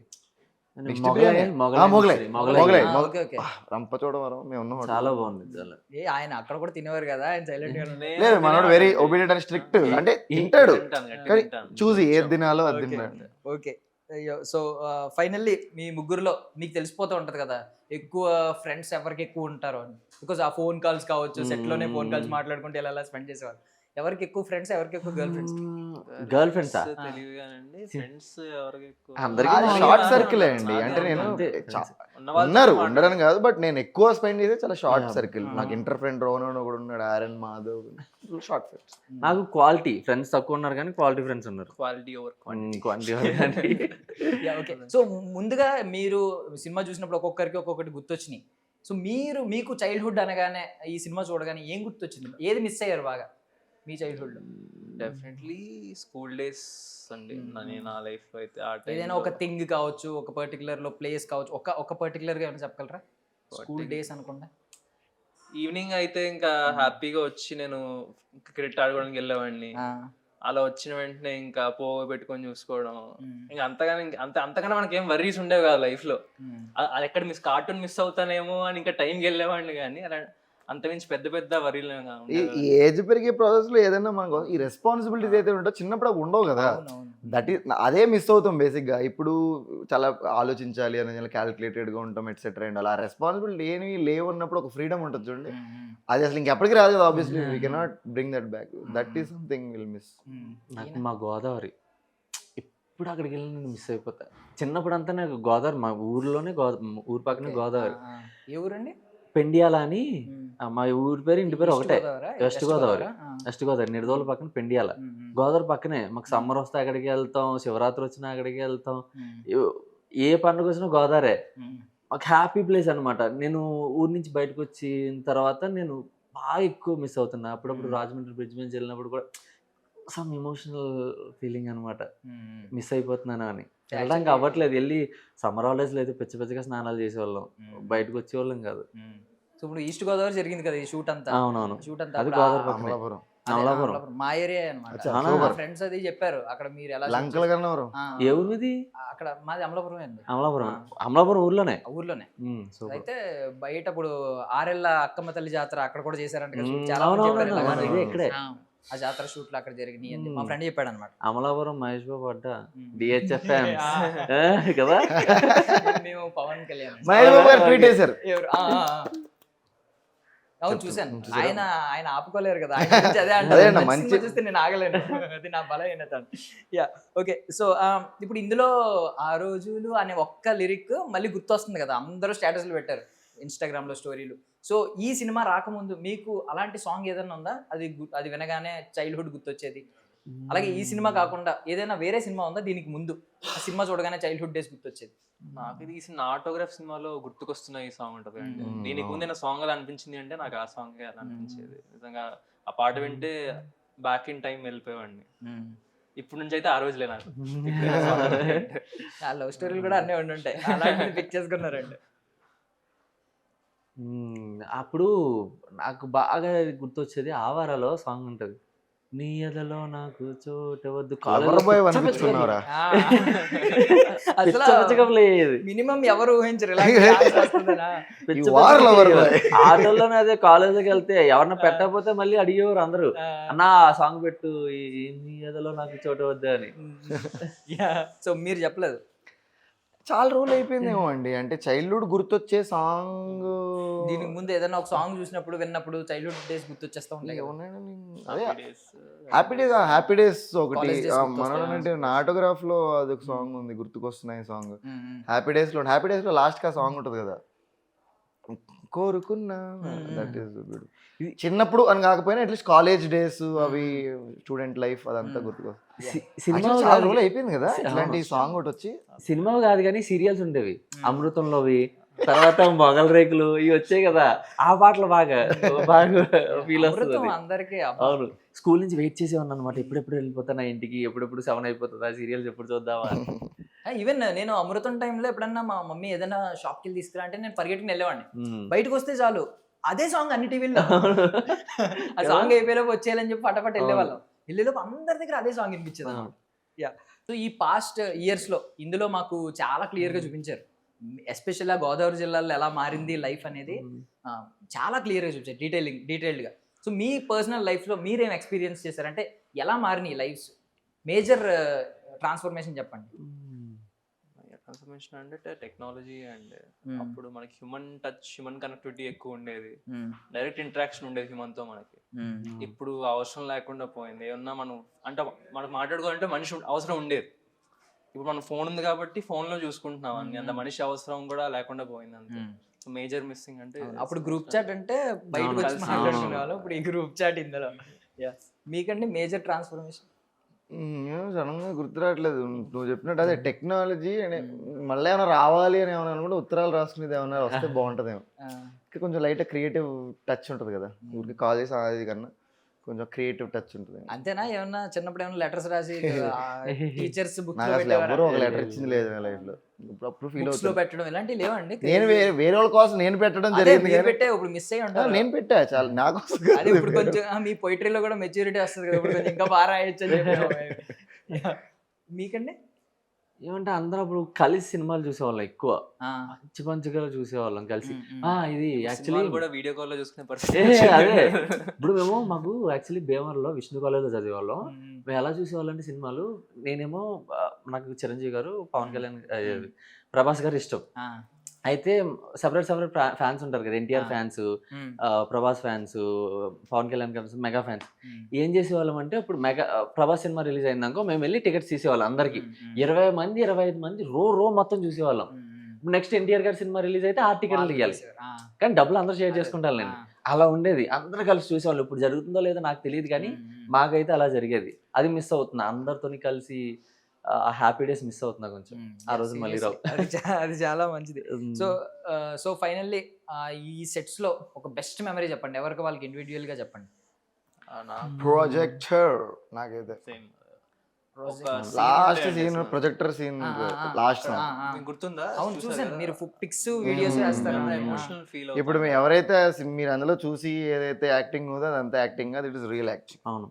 Mixed Mughlai biryani. Mughlai Mughlai. Mughlai okay okay. Rampachodavaram మేము ఉన్నాం. చాలా బాగుంది. చాలా ఆయన అక్కడ కూడా తినేవారు కదా, ఆయన సైలెంట్ గా ఉన్నారు. లేదు మనోడు వెరీ ఒబీడియంట్ అండ్ స్ట్రిక్ట్. అంటే తింటాడు కానీ చూసి ఏది తినాలో అది తిన్నాడు. ఓకే. సో ఫైనల్లీ మీ ముగ్గురులో మీకు తెలిసిపోతూ ఉంటది కదా ఎక్కువ ఫ్రెండ్స్ ఎవరికి ఎక్కువ ఉంటారు అని. బికాస్ ఆ ఫోన్ కాల్స్ కావచ్చు, సెట్ లోనే ఫోన్ కాల్స్ మాట్లాడుకుంటే ఇలా స్పెండ్ చేసేవారు. ఎవరికి ఎక్కువ ఫ్రెండ్స్, ఎవరికి ఎక్కువ గర్ల్ ఫ్రెండ్స్? గర్ల్ ఫ్రెండ్స్ తెలియగానండి. ఫ్రెండ్స్ ఎవరికి ఎక్కువ అందరికీ షార్ట్ సర్కిల్ అండి. అంటే నేను ఉన్నారు ఉండరని కాదు, బట్ నేను ఎక్కువ స్పెండ్ చేసే చాలా షార్ట్ సర్కిల్. నాకు ఇంటర్ ఫ్రెండ్ రోహన్ అని ఒకడు ఉన్నాడు, ఆర్ఎన్ మాధవ్, షార్ట్ ఫ్రెండ్స్. నాకు క్వాలిటీ ఫ్రెండ్స్ తక్కువ ఉన్నారు కానీ క్వాలిటీ ఫ్రెండ్స్ ఉన్నారు. Quality over quantity. Okay. So ముందుగా మీరు సినిమా చూసినప్పుడు ఒక్కొక్కరికి ఒక్కొక్కటి గుర్తొచ్చినాయి. సో మీకు చైల్డ్హుడ్ అనగానే ఈ సినిమా చూడగానే ఏం గుర్తొచ్చింది? ఏది మిస్ అయ్యారు బాగా మీ చైల్డ్హుడ్ లో? డెఫినెట్లీ స్కూల్ డేస్ అండి. నా లైఫ్ లో అయితే ఏదైనా ఒక థింగ్ కావచ్చు, ఒక పర్టికులర్ లో ప్లేస్ కావచ్చు, ఒక పర్టికులర్ గా ఏమైనా చెప్పగలరా? స్కూల్ డేస్ అనుకుంటా. ఈవినింగ్ అయితే ఇంకా హ్యాపీగా వచ్చి నేను క్రికెట్ ఆడుకోవడానికి వెళ్ళేవాడిని. అలా వచ్చిన వెంటనే ఇంకా పోగ పెట్టుకొని చూసుకోవడం. ఇంకా అంతకన్నా మనకి ఏం వర్రీస్ ఉండేవి కదా లైఫ్ లో. అది ఎక్కడ కార్టూన్ మిస్ అవుతానేమో అని ఇంకా టైంకి వెళ్ళేవాడిని. కానీ అలా అంతమించి పెద్ద వరీలు ఈ ఏజ్ పెరిగే ప్రాసెస్ లో ఏదైనా మనకు ఈ రెస్పాన్సిబిలిటీస్ అయితే ఉంటాయో చిన్నప్పుడు అవి ఉండవు కదా. దట్ ఈస్ అదే మిస్ అవుతాం బేసిక్ గా. ఇప్పుడు చాలా ఆలోచించాలి అని క్యాలిక్యులేటెడ్ గా ఉంటాం ఎట్సెట్రా. అండ్ అలా రెస్పాన్సిబిలిటీ ఏమి లేవు ఉన్నప్పుడు ఒక ఫ్రీడమ్ ఉంటుంది చూడండి, అది అసలు ఇంకెప్పటికీ రాదు కదా. Obviously we cannot bring that back. That is something will miss. నాకు మా గోదావరి ఎప్పుడు అక్కడికి వెళ్ళి నేను మిస్ అయిపోతా. చిన్నప్పుడు అంతా నాకు గోదావరి, మా ఊర్లోనే ఊరు పక్కనే గోదావరి. ఏ ఊరండి? పెండియాల అని. మా ఊరి పేరు ఇంటి పేరు ఒకటే, వెస్ట్ గోదావరి. వెస్ట్ గోదావరి నిడదోల పక్కన పెండియాల. గోదావరి పక్కనే. మాకు సమ్మర్ వస్తే అక్కడికి వెళ్తాం, శివరాత్రి వచ్చినా అక్కడికి వెళ్తాం, ఏ పండుగ వచ్చినా గోదావరే మాకు హ్యాపీ ప్లేస్ అనమాట. నేను ఊరి నుంచి బయటకు వచ్చిన తర్వాత నేను బాగా ఎక్కువ మిస్ అవుతున్నా. అప్పుడప్పుడు రాజమండ్రి బ్రిడ్జ్ మీద వెళ్ళినప్పుడు కూడా సమ్ ఎమోషనల్ ఫీలింగ్ అనమాట, మిస్ అయిపోతున్నాను అని. వెళ్ళడానికి అవ్వట్లేదు. వెళ్ళి సమ్మర్ హాలిడేస్లో అయితే పిచ్చగా స్నానాలు చేసేవాళ్ళం, బయటకు వచ్చేవాళ్ళం కాదు. సో ఇప్పుడు ఈస్ట్ గోదావరి జరిగింది కదా ఈ షూట్ అంతా. అవునవును, షూట్ అంతా అది గోదావరి పక్కనే. అమలాపురం. అమలాపురం మా ఏరియా అనమాట. ఫ్రెండ్స్ అది చెప్పారు అక్కడ మీరు ఎలా లంకల కన్నవరం. ఏ ఊరిది? అక్కడ మాది అమలాపురం అండి. అమలాపురం ఊర్లోనే. ఊర్లోనే. అయితే బయట ఇప్పుడు ఆరెళ్ళ అక్కమ్మ తల్లి జాతర అక్కడ కూడా చేశారంట కదా. చాలా ఇక్కడే ఆ జాతర షూట్లు అక్కడ జరిగినాయి అని మా ఫ్రెండ్ చెప్పాడు అనమాట. అమలాపురం మహేష్ బాబు అడ్డ డిహెచ్ఎఫ్ కదా. మేము పవన్ కళ్యాణ్ మహేష్ బాబు గారు ట్వీట్ చేశారు. ఎవరు అవును చూశాను. ఆయన ఆపుకోలేరు కదా, ఆయన గురించి అదే అంటారు. అదే అన్న, మంచి మంచి- సినిమా చూస్తే నేను ఆగలేను, అది నా బలహీనత. Yeah okay. సో ఇప్పుడు ఇందులో ఆ రోజులు అనే ఒక్క లిరిక్ మళ్ళీ గుర్తొస్తుంది కదా, అందరూ స్టేటస్లు పెట్టారు ఇన్స్టాగ్రామ్ లో స్టోరీలు. సో ఈ సినిమా రాకముందు మీకు అలాంటి సాంగ్ ఏదైనా ఉందా, అది వినగానే చైల్డ్హుడ్ గుర్తొచ్చేది? అలాగే ఈ సినిమా కాకుండా ఏదైనా వేరే సినిమా ఉందా దీనికి ముందు, ఆ సినిమా చూడగానే చైల్డ్హుడ్ డేస్ గుర్తొచ్చేది? నాకు ఇది ఆటోగ్రాఫ్ సినిమాలో గుర్తుకొస్తున్న ఈ సాంగ్ ఉంటుంది అండి. మ్మ్. దీనికి ముందు నా సాంగ్ అలా అనిపించింది అంటే నాకు ఆ సాంగ్ అలా అనిపించేది. నిజంగా ఆ పాట వింటే బ్యాక్ ఇన్ టైం వెళ్ళిపోయేవాడిని. ఇప్పుడు నుంచి అయితే ఆ రోజులే నాకు. ఇప్పుడు ఆ song వింటే. ఆ లవ్ స్టోరీలు కూడా అన్నీ ఉండి ఉంటాయి, అలాంటివి పిక్ చేసుకున్నారండి. అప్పుడు నాకు బాగా గుర్తొచ్చేది ఆవారాలో సాంగ్ ఉంటుంది, నీ ఎదలో నాకు చోట వద్దు. ఎవరు పోయి అనిపించుకున్నారా? అసలు మినిమం ఎవరు ఊహించరు ఇలాంటి dance వస్తుందనా? ఆటోలోనే అదే కాలేజీకి వెళ్తే ఎవరన్నా పెట్టకపోతే మళ్ళీ అడిగేవారు అందరూ, అన్న ఆ సాంగ్ పెట్టు నీ ఎదలో నాకు చోట వద్దు అని. సో మీరు చెప్పలేదు? చాలా రోజులు అయిపోయిందేమో అండి, అంటే చైల్డ్హుడ్ గుర్తొచ్చే సాంగ్ దీనికి ముందు ఏదైనా ఒక సాంగ్ చూసినప్పుడు విన్నప్పుడు చైల్డ్హుడ్ డేస్ గుర్తొచ్చేస్తా ఉంటాయి కదా. హ్యాపీ డేస్ ఒకటి. College days గుర్తొస్తాయి. అంటే నా ఆటోగ్రాఫ్ లో అదొక సాంగ్ ఉంది, గుర్తుకొస్తున్నాయి సాంగ్. మ్మ్. హ్యాపీ డేస్ లో లాస్ట్ కా సాంగ్ ఉంటుంది కదా, కోరుకున్నా. That is beautiful. చిన్నప్పుడు అని కాకపోయినా అట్లీస్ట్ కాలేజ్ డేస్ అవి స్టూడెంట్ లైఫ్ అదంతా గుర్తుకొస్తుంది. సినిమా చాలా రోజులు అయిపోయింది కదా ఇట్లాంటి సాంగ్ ఒకటి వచ్చి. సినిమా కాదు కానీ సీరియల్స్ ఉండేవి, అమృతంలోవి, తర్వాత మొగల్ రేకులు ఇవి వచ్చాయి కదా, ఆ పాటలు బాగా ఫీల్ వస్తుంది. అమృతం అందరికీ అబ్బా. అవును, స్కూల్ నుంచి వెయిట్ చేసేవాడిని అనమాట, ఎప్పుడెప్పుడు వెళ్ళిపోతాను ఇంటికి, ఎప్పుడెప్పుడు 7 అయిపోతుందా సీరియల్స్ ఎప్పుడు చూద్దామా. ఈవెన్ నేను అమృతం టైంలో ఎప్పుడన్నా మా మమ్మీ ఏదైనా షాప్కి వెళ్ళి తీసుకురా అంటే నేను పరిగెట్టుకుని వెళ్ళేవాడిని. బయటకు వస్తే చాలు అదే సాంగ్ అన్ని టీవీల్లో. ఆ సాంగ్ అయిపోయేలోపు వచ్చేయాలని చెప్పి పటపట వెళ్ళేవాళ్ళం. వెళ్ళేలోపు అందరి దగ్గర అదే సాంగ్ వినిపించేది అన్నమాట. యా. సో ఈ పాస్ట్ ఇయర్స్ లో ఇందులో మాకు చాలా క్లియర్ గా చూపించారు, ఎస్పెషల్గా గోదావరి జిల్లాలో ఎలా మారింది లైఫ్ అనేది చాలా క్లియర్గా చూపించారు, డీటెయిల్డ్గా. సో మీ పర్సనల్ లైఫ్లో మీరేం ఎక్స్పీరియన్స్ చేశారంటే ఎలా మారినాయి లైఫ్స్, మేజర్ ట్రాన్స్ఫర్మేషన్ చెప్పండి. ట్రాన్స్ఫర్మేషన్ అంటే టెక్నాలజీ అండ్ అప్పుడు మనకి హ్యూమన్ టచ్, హ్యూమన్ కనెక్టివిటీ ఎక్కువ ఉండేది, డైరెక్ట్ ఇంటరాక్షన్ ఉండేది హ్యూమన్ తో మనకి. ఇప్పుడు అవసరం లేకుండా పోయింది. ఏమన్నా మనం అంటే మనకు మాట్లాడుకోవాలంటే మనిషి అవసరం ఉండేది. ఇప్పుడు మన ఫోన్ ఉంది కాబట్టి ఫోన్ లో చూసుకుంటున్నాం అన్ని, అంత మనిషి అవసరం కూడా లేకుండా పోయింది అంతే. మేజర్ మిస్సింగ్ అంటే అప్పుడు గ్రూప్ చాట్ అంటే బయటకు వచ్చి మాట్లాడుకునే వాళ్ళం, ఇప్పుడు ఈ గ్రూప్ చాట్ ఇందులో. మీకంటే మేజర్ ట్రాన్స్ఫర్మేషన్ సడన్ గా గుర్తు రావట్లేదు. నువ్వు చెప్పినట్టు అదే టెక్నాలజీ అని మళ్ళీ ఏమైనా రావాలి అని ఏమైనా అనుకుంటే ఉత్తరాలు రాసుకునేది ఏమైనా వస్తే బాగుంటుందేమో. కొంచెం లైట్ క్రియేటివ్ టచ్ ఉంటుంది కదా, ఊరికి కాల్ చేసి అది కన్నా కొంచెం క్రియేటివ్ టచ్ ఉంటుంది. అంతేనా? ఏమన్నా చిన్నప్పుడు ఏమన్నా లెటర్స్ రాసి టీచర్స్ బుక్స్ నాకు అసలు ఎవరు ఒక లెటర్ ఇచ్చింది లేదు నా లైఫ్ లో. అప్పుడు ఫీల్ లో పెట్టడం ఇలాంటివి లేవండి. నేను వేరే వాళ్ళ కోసం నేను పెట్టడం జరిగింది కానీ పెట్టే ఇప్పుడు మిస్ అయ్యి ఉంటారు. నేను పెట్టా చాలా నాకు. అదే ఇప్పుడు కొంచెం మీ పోయిటరీలో కూడా మెచ్యూరిటీ వస్తుంది కదా, ఇప్పుడు కొంచెం ఇంకా బాగా రాయొచ్చు అని చెప్పి. మీకండి ఏమంటే అందరూ అప్పుడు కలిసి సినిమాలు చూసేవాళ్ళం, ఎక్కువ మంచి మంచిగా చూసేవాళ్ళం కలిసి. ఇది యాక్చువల్లీ కూడా వీడియో కాల్ లో చూసుకునే అదే ఇప్పుడు మాకు యాక్చువల్లీ భీమవరంలో విష్ణు కాలేజ్లో చదివేవాళ్ళం. మేము ఎలా చూసేవాళ్ళం అంటే సినిమాలు, నేనేమో నాకు చిరంజీవి గారు, పవన్ కళ్యాణ్, ప్రభాస్ గారు ఇష్టం. అయితే సపరేట్ ఫ్యాన్స్ ఉంటారు కదా, NTR fans, Prabhas fans, Pawan Kalyan fans, mega fans. ఏం చేసేవాళ్ళం అంటే ఇప్పుడు ప్రభాస్ సినిమా రిలీజ్ అయిందాకో మేము వెళ్ళి టికెట్స్ తీసేవాళ్ళం అందరికి, 20 మంది 25 మంది రో మొత్తం చూసేవాళ్ళం. నెక్స్ట్ ఎన్టీఆర్ గారి సినిమా రిలీజ్ అయితే ఆ టికెట్లు తీయాలి, కానీ డబ్బులు అందరూ షేర్ చేసుకుంటాను నేను. అలా ఉండేది, అందరూ కలిసి చూసేవాళ్ళు. ఇప్పుడు జరుగుతుందో లేదో నాకు తెలియదు కానీ మాకైతే అలా జరిగేది. అది మిస్ అవుతున్నా, అందరితోని కలిసి ఆ హ్యాపీ డేస్ మిస్ అవుతున్నా కొంచెం. ఆ రోజు మళ్ళీ రావు. అది చాలా మంచిది. సో ఫైనల్లీ ఈ సెట్స్ లో ఒక బెస్ట్ మెమరీ చెప్పండి, ఎవరికి వాళ్ళకి ఇండివిజువల్ గా చెప్పండి. ప్రొజెక్టర్ నాకైతే last scene, projector scene last గుర్తుందా? అవును చూసాను, మీరు పిక్స్ వీడియోస్ వేస్తారు, ఎమోషనల్ ఫీల్. ఇప్పుడు ఎవరైతే మీరు అందులో చూసి ఏదైతే యాక్టింగ్ ఉందో అదంతా యాక్టింగ్, అది ఇట్ ఇస్ రియల్ యాక్టింగ్. అవును,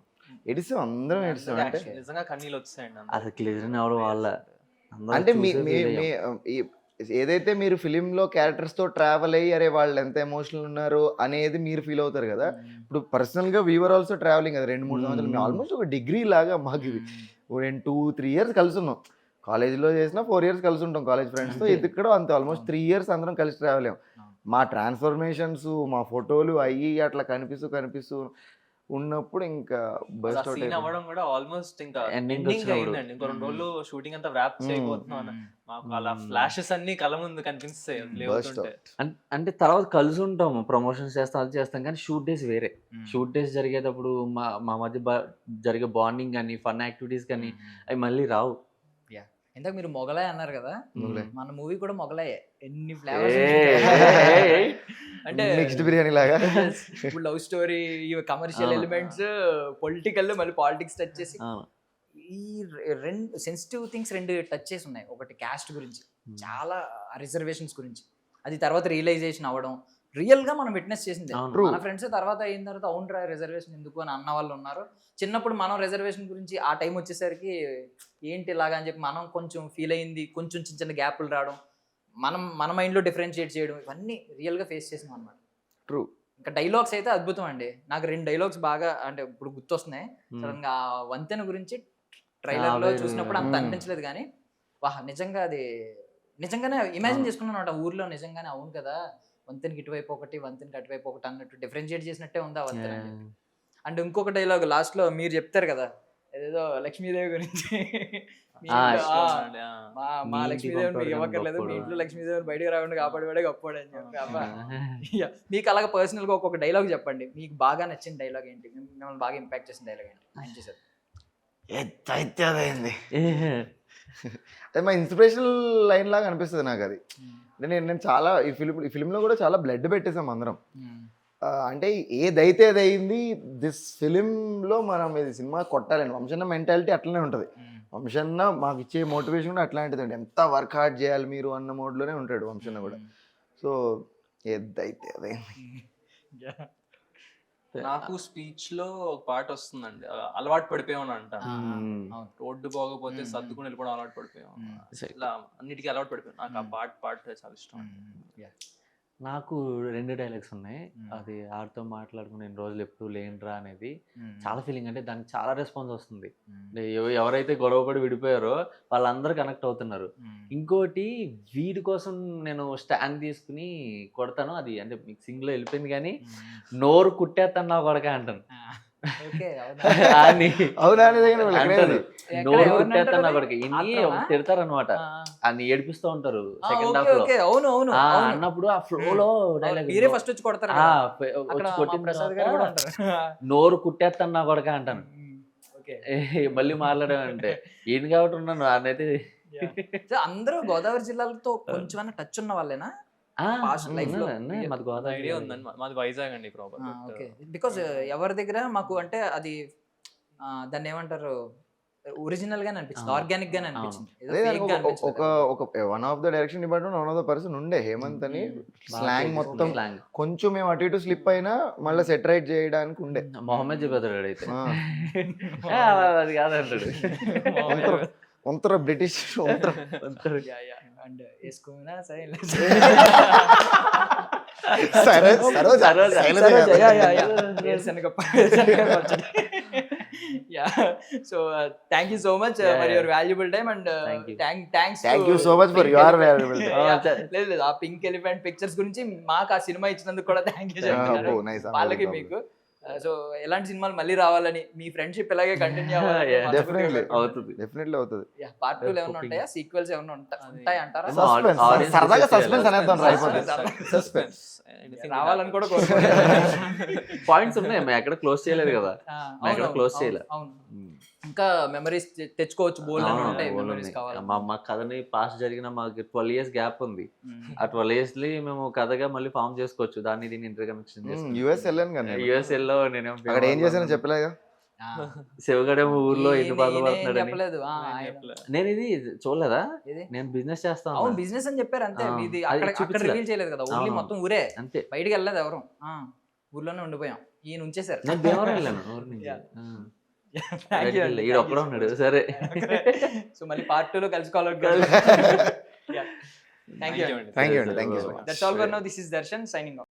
ఎడిసాం అందరం ఎడిసాం. అంటే నిజంగా కన్నీళ్ళు వచ్చాయండి అసలు క్లియర్ ఎవరు వాళ్ళ అంటే ఏదైతే మీరు ఫిలింలో క్యారెక్టర్స్తో ట్రావెల్ అయ్యి అరే వాళ్ళు ఎంత ఎమోషనల్ ఉన్నారు అనేది మీరు ఫీల్ అవుతారు కదా. ఇప్పుడు పర్సనల్గా వీవర్ ఆల్సో ట్రావెలింగ్ కదా 2-3 సంవత్సరాలు, మేము ఆల్మోస్ట్ ఒక డిగ్రీ లాగా మాకు ఇది 2-3 ఇయర్స్ కలిసి ఉన్నాం. కాలేజీలో చేసిన 4 ఇయర్స్ కలిసి ఉంటాం కాలేజ్ ఫ్రెండ్స్తో. ఇది ఇక్కడ అంతే ఆల్మోస్ట్ 3 ఇయర్స్ అందరం కలిసి ట్రావెల్ అయ్యాం. మా ట్రాన్స్ఫర్మేషన్స్, మా ఫోటోలు అయ్యి అట్లా కనిపిస్తూ ఉన్నప్పుడు ఇంకా బస్ట్ అవుట్ సీన్ అవ్వడం కూడా ఆల్మోస్ట్ ఇంకా Ending ఎండింగ్ వచ్చినప్పుడు. అయిందండి. ఇంకో 2 రోజులు షూటింగ్ అంతా ర్యాప్ చేయబోతున్నాం అన్న. మాకు అలా ఫ్లాషెస్ అన్ని కళ్ళ ముందు కనిపిస్తాయి బస్ట్ లేవుతుంటే. అంటే తర్వాత కలిసి ఉంటాము, ప్రమోషన్స్ చేస్తాం, అది చేస్తాం, కానీ షూట్ డేస్ వేరే. షూట్ డేస్ జరిగేటప్పుడు మా మధ్య జరిగే బాండింగ్ కానీ ఫన్ యాక్టివిటీస్ కానీ అవి మళ్ళీ రావు. ఇంతకు మీరు మొగలాయ్ అన్నారు కదా, మొగలాయ్. మన మూవీ కూడా మొగలాయే. ఎన్ని ఫ్లేవర్స్ అంటే మిక్స్డ్ బిర్యానీ లాగా. ఇప్పుడు love story, commercial elements, political, మళ్ళీ పాలిటిక్స్ టచ్ చేసి ఈ రెండు సెన్సిటివ్ థింగ్స్ రెండు టచ్ చేసి ఉన్నాయి. ఒకటి క్యాస్ట్ గురించి, చాలా రిజర్వేషన్స్ గురించి, అది తర్వాత రియలైజేషన్ అవ్వడం, రియల్ గా మనం విట్నెస్ చేసింది. మన ఫ్రెండ్స్ తర్వాత అయిన తర్వాత అవునరా రిజర్వేషన్ ఎందుకు అని అన్న వాళ్ళు ఉన్నారు. చిన్నప్పుడు మనం రిజర్వేషన్ గురించి ఆ టైం వచ్చేసరికి ఏంటి ఇలాగా అని చెప్పి మనం కొంచెం ఫీల్ అయింది, కొంచెం చిన్న చిన్న గ్యాప్లు రావడం, మన మైండ్లో డిఫరెన్షియేట్ చేయడం, ఇవన్నీ రియల్గా ఫేస్ చేసినాం అనమాట. ట్రూ. ఇంకా డైలాగ్స్ అయితే అద్భుతం అండి. నాకు 2 డైలాగ్స్ బాగా అంటే ఇప్పుడు గుర్తొస్తున్నాయి. సడన్గా ఆ వంతెన గురించి ట్రైలర్లో చూసినప్పుడు అంత అనిపించలేదు, కానీ వాహ్ నిజంగా అది నిజంగానే ఇమాజిన్ చేసుకున్నాను అనమాట. ఊర్లో నిజంగానే అవును కదా, వంతెనకి ఇటువైపు ఒకటి, వంతెనకి అటువైపు ఒకటి అన్నట్టు డిఫరెన్షియేట్ చేసినట్టే ఉంది ఆ వంతెన. అండ్ ఇంకొక డైలాగ్ లాస్ట్ లో మీరు చెప్తారు కదా, ఏదేదో లక్ష్మీదేవి గురించి, మా లక్ష్మీదేవిని మీకు ఇవ్వక్కర్లేదు, మీ ఇంట్లో లక్ష్మీదేవిని బయటకు రాకుండా కాపాడేవాడే గొప్పవాడు అని చెప్పి. అబ్బా మీకు అలాగా పర్సనల్ గా ఒక్కొక్క డైలాగ్ చెప్పండి, మీకు బాగా నచ్చిన డైలాగ్ ఏంటి, మిమ్మల్ని బాగా ఇంపాక్ట్ చేసిన డైలాగ్ ఏంటి ఆయన చేశారు? అది మా ఇన్స్పిరేషనల్ లైన్ లాగా అనిపిస్తుంది నాకు అది. అంటే నేను చాలా ఈ ఫిలింలో కూడా చాలా బ్లడ్ పెట్టేసాం అందరం. అంటే ఏదైతే అది అయింది దిస్ ఫిలింలో మనం ఇది సినిమా కొట్టాలండి. వంశన్న మెంటాలిటీ అట్లనే ఉంటుంది. వంశన్న మాకు ఇచ్చే మోటివేషన్ కూడా అట్లాంటిది అండి. ఎంత వర్క్ హార్డ్ చేయాలి మీరు అన్న మోడ్లోనే ఉంటాడు వంశన్న కూడా. సో ఏదైతే అదైంది. నాకు స్పీచ్ లో ఒక పాట వస్తుందండి, అలవాటు పడిపోయామని అంటాను. రోడ్డు పోకపోతే సర్దుకుని వెళ్ళిపోవడం అలవాటు పడిపోయాం, ఇలా అన్నిటికీ అలవాటు పడిపోయాం. నాకు ఆ పాట చాలా ఇష్టం. నాకు 2 డైలాగ్స్ ఉన్నాయి. అది ఆడితో మాట్లాడుకుని ఎన్ని రోజులు ఎప్పుడు లేనురా అనేది చాలా ఫీలింగ్. అంటే దానికి చాలా రెస్పాన్స్ వస్తుంది. ఎవరైతే గొడవపడి విడిపోయారో వాళ్ళందరూ కనెక్ట్ అవుతున్నారు. ఇంకోటి వీడి కోసం నేను స్టాండ్ తీసుకుని కొడతాను, అది అంటే మిక్సింగ్ లో వెళ్ళిపోయింది, కానీ నోరు కుట్టేస్తాను నా కొడక అంటాను. నోరు కుట్టేస్తాను నా కొడక ఇన్ని తిడతారు అనమాట, అని ఏడిపిస్తూ ఉంటారు సెకండ్ హాఫ్ లో. అన్నప్పుడు ఆ ఫ్లో లో డైలాగ్ నోరు కుట్టేస్తాను నా కొడక అంటాను. మళ్ళీ మాట్లాడామంటే ఏంటి కాబట్టి ఉన్నాను అన్నైతే. అందరూ గోదావరి జిల్లాలతో కొంచెం టచ్ ఉన్న వాళ్ళేనా? మాది గోదావరి ఐడియా ఉందండి, మాది వైజాగ్ అండి ప్రాపర్. బికాస్ ఎవరి దగ్గర మాకు అంటే అది దాన్ని ఏమంటారు, ఒరిజినల్ గానే అనిపించింది, ఆర్గానిక్ గానే అనిపించింది. ఒక one of the direction department one of the person ఉండే హేమంత్ అని, స్లాంగ్ మొత్తం కొంచెం మేము అటు ఇటు స్లిప్ అయినా మళ్ళీ సెట్ రైట్ చేయడానికి ఉండే. మొహమ్మద్ చెప్పాడు అయితే అది కాదంటాడు, ఒంతర బ్రిటిష్ అండ్ వేసుకున్నా so thank you so much for your valuable time and thank you so much for your valuable time. లేదు ఆ పింక్ ఎలిఫెంట్ పిక్చర్స్ గురించి మాకు ఆ సినిమా ఇచ్చినందుకు కూడా థ్యాంక్ యూ చెప్తున్నారు వాళ్ళకి మీకు. సో ఎలాంటి సినిమాలు మళ్ళీ రావాలని, మీ ఫ్రెండ్షిప్ ఇలాగే కంటిన్యూ అవ్వాలి. డెఫినెట్లీ అవుతుంది. పార్ట్ 2 ఏమైనా ఉంటాయా, సీక్వెల్స్ ఏమైనా ఉంటాయి అంటారా? సరదాగా సస్పెన్స్ అనేద్దాం, సస్పెన్స్ రావాలని కూడా కోరుకుంటున్నాను. పాయింట్స్ ఉన్నాయి, మేము ఎక్కడ క్లోజ్ చేయలేదు కదా, ఎక్కడ క్లోజ్ చేయలేదు. ఇంకా మెమరీస్ తెచ్చుకోవచ్చు, బోల్డ్ అని ఉంటాయి మెమరీస్ కావాలి. మా కథని పాస్ట్ జరిగిన మాకు 12 years గ్యాప్ ఉంది. ఆ 12 years మేము కథగా మళ్ళీ ఫామ్ చేసుకోవచ్చు, దాన్ని దీన్ని ఇంటర్ కనెక్షన్ యుఎస్ వెళ్ళాను కదా, యుఎస్ఎల్ లో నేనేం అక్కడ ఏం చేశాను చెప్పలేగా. శివగడేమో ఊర్లో ఎన్ని బాధపడుతున్నాడు. చెప్పలేదు నేను ఇది చూడలేదా, నేను బిజినెస్ చేస్తాను. అవును బిజినెస్ అని చెప్పారు అంతే, ఇది అక్కడ రివీల్ చేయలేదు కదా, ఓన్లీ మొత్తం ఊరే అంతే, బయటికి వెళ్ళలేదు ఎవరు, ఊర్లోనే ఉండిపోయాం. ఈయన ఉంచేశారు. నేను భీమవరం వెళ్ళాను ఊరు నుంచి. ఒక్కడే ఉన్నాడు. సరే సో మళ్ళీ పార్ట్ 2 లో కలుసుకోవాలి. థ్యాంక్ యూ అండి థ్యాంక్ యూ అండి, thank you so that's all for now. This is Darshan signing off.